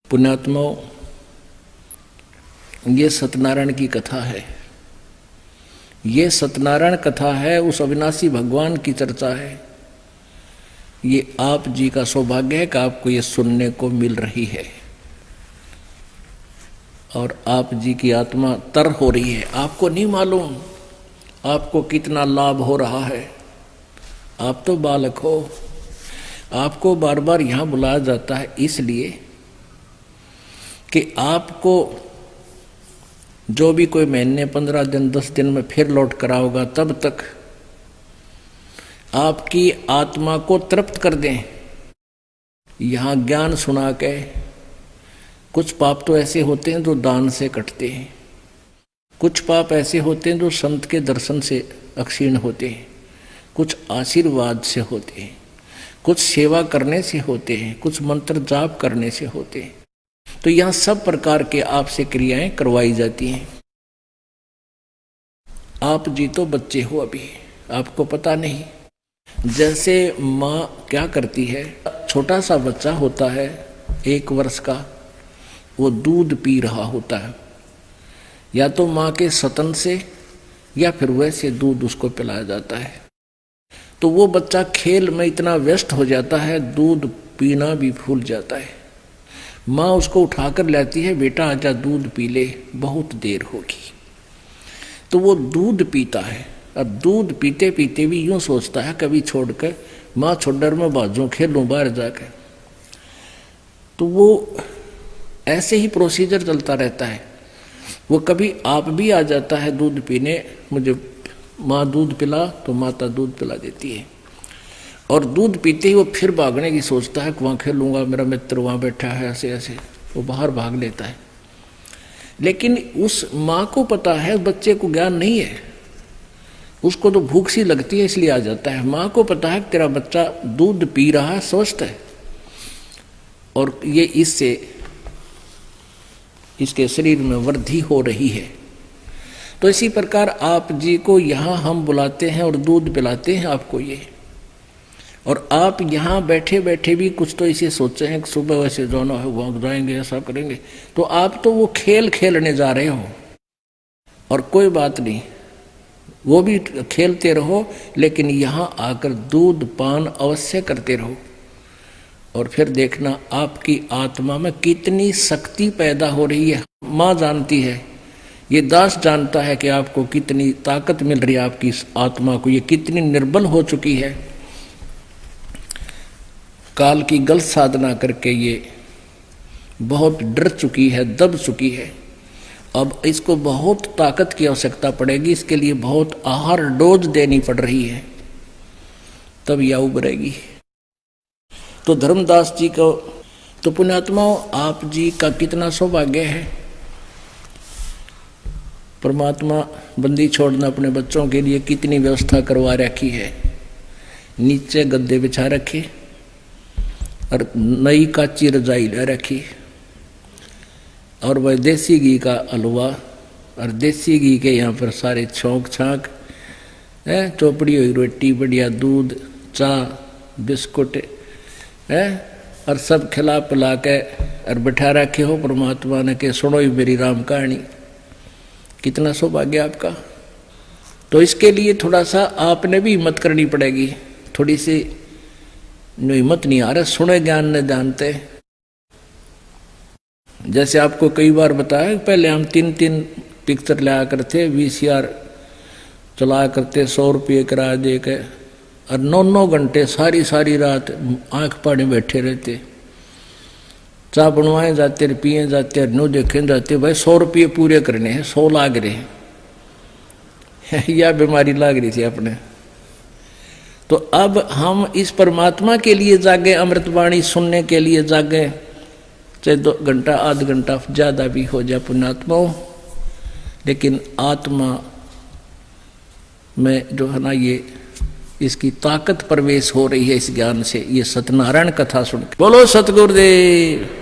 पुण्यात्माओं, ये सत्यनारायण की कथा है। ये सत्यनारायण कथा है, उस अविनाशी भगवान की चर्चा है। ये आप जी का सौभाग्य है कि आपको ये सुनने को मिल रही है और आप जी की आत्मा तर हो रही है। आपको नहीं मालूम आपको कितना लाभ हो रहा है। आप तो बालक हो। आपको बार बार यहाँ बुलाया जाता है इसलिए कि आपको जो भी कोई महीने 15 दिन 10 दिन में फिर लौट कर आओगा, तब तक आपकी आत्मा को तृप्त कर दें। यहाँ ज्ञान सुना के कुछ पाप तो ऐसे होते हैं जो दान से कटते हैं, कुछ पाप ऐसे होते हैं जो संत के दर्शन से अक्षीण होते हैं, कुछ आशीर्वाद से होते हैं, कुछ सेवा करने से होते हैं, कुछ मंत्र जाप करने से होते हैं। तो यहाँ सब प्रकार के आपसे क्रियाएं करवाई जाती हैं। आप जी तो बच्चे हो, अभी आपको पता नहीं। जैसे माँ क्या करती है, छोटा सा बच्चा होता है 1 वर्ष का, वो दूध पी रहा होता है, या तो माँ के स्तन से या फिर वैसे दूध उसको पिलाया जाता है। तो वो बच्चा खेल में इतना व्यस्त हो जाता है, दूध पीना भी भूल जाता है। माँ उसको उठाकर लाती है, बेटा आजा दूध पी ले, बहुत देर होगी। तो वो दूध पीता है। अब दूध पीते पीते भी यूं सोचता है कभी छोड़कर माँ छोड़कर मैं बाजू खेलूं बाहर जाकर। तो वो ऐसे ही प्रोसीजर चलता रहता है। वो कभी आप भी आ जाता है दूध पीने, मुझे माँ दूध पिला, तो माता दूध पिला देती है। और दूध पीते ही वो फिर भागने की सोचता है कि वहाँ खेलूंगा, मेरा मित्र वहाँ बैठा है, ऐसे ऐसे वो बाहर भाग लेता है। लेकिन उस माँ को पता है बच्चे को ज्ञान नहीं है, उसको तो भूख सी लगती है इसलिए आ जाता है। माँ को पता है कि तेरा बच्चा दूध पी रहा है, स्वस्थ है, और ये इससे इसके शरीर में वृद्धि हो रही है। तो इसी प्रकार आप जी को यहाँ हम बुलाते हैं और दूध पिलाते हैं आपको ये। और आप यहाँ बैठे बैठे भी कुछ तो इसे सोचे हैं कि सुबह वैसे जाना है, वहाँ जाएंगे, ऐसा करेंगे। तो आप तो वो खेल खेलने जा रहे हो, और कोई बात नहीं, वो भी खेलते रहो, लेकिन यहाँ आकर दूध पान अवश्य करते रहो। और फिर देखना आपकी आत्मा में कितनी शक्ति पैदा हो रही है। माँ जानती है, ये दास जानता है कि आपको कितनी ताकत मिल रही है, आपकी आत्मा को ये कितनी निर्बल हो चुकी है। काल की गलत साधना करके ये बहुत डर चुकी है, दब चुकी है। अब इसको बहुत ताकत की आवश्यकता पड़ेगी, इसके लिए बहुत आहार डोज देनी पड़ रही है, तब यह उभरेगी। तो धर्मदास जी को, तो पुण्यात्माओं, आप जी का कितना सौभाग्य है। परमात्मा बंदी छोड़ना अपने बच्चों के लिए कितनी व्यवस्था करवा रखी है। नीचे गद्दे बिछा रखे और नई काची रजाई ले रखी, और वह देसी घी का हलवा, और देसी घी के यहाँ पर सारे छौंक छाँक है, चौपड़ी हुई रोटी, बढ़िया दूध, चाय, बिस्कुट है, और सब खिला पिला के और बैठा रखे हो परमात्मा ने के सुनो ही मेरी राम कहानी। कितना सौभाग्य आपका। तो इसके लिए थोड़ा सा आपने भी हिम्मत करनी पड़ेगी। थोड़ी सी हिम्मत नहीं आ रहा, सुने ज्ञान ने जानते। जैसे आपको कई बार बताया, पहले हम 3 पिक्चर लाया करते, VCR चलाया करते, 100 रुपये किराया दे के, और 9 घंटे सारी रात आंख पाड़े बैठे रहते। चाय बनवाए जाते, पिए जाते, नो देखे जाते। भाई 100 रुपये पूरे करने हैं, 100 लाग रहे हैं यह बीमारी लाग रही थी अपने। तो अब हम इस परमात्मा के लिए जागे, अमृतवाणी सुनने के लिए जागे, चाहे 2 घंटा आध घंटा ज़्यादा भी हो जाए पुण्यात्माओं, लेकिन आत्मा में जो है ना, ये इसकी ताकत प्रवेश हो रही है इस ज्ञान से। ये सत्यनारायण कथा सुन के बोलो सतगुरुदेव।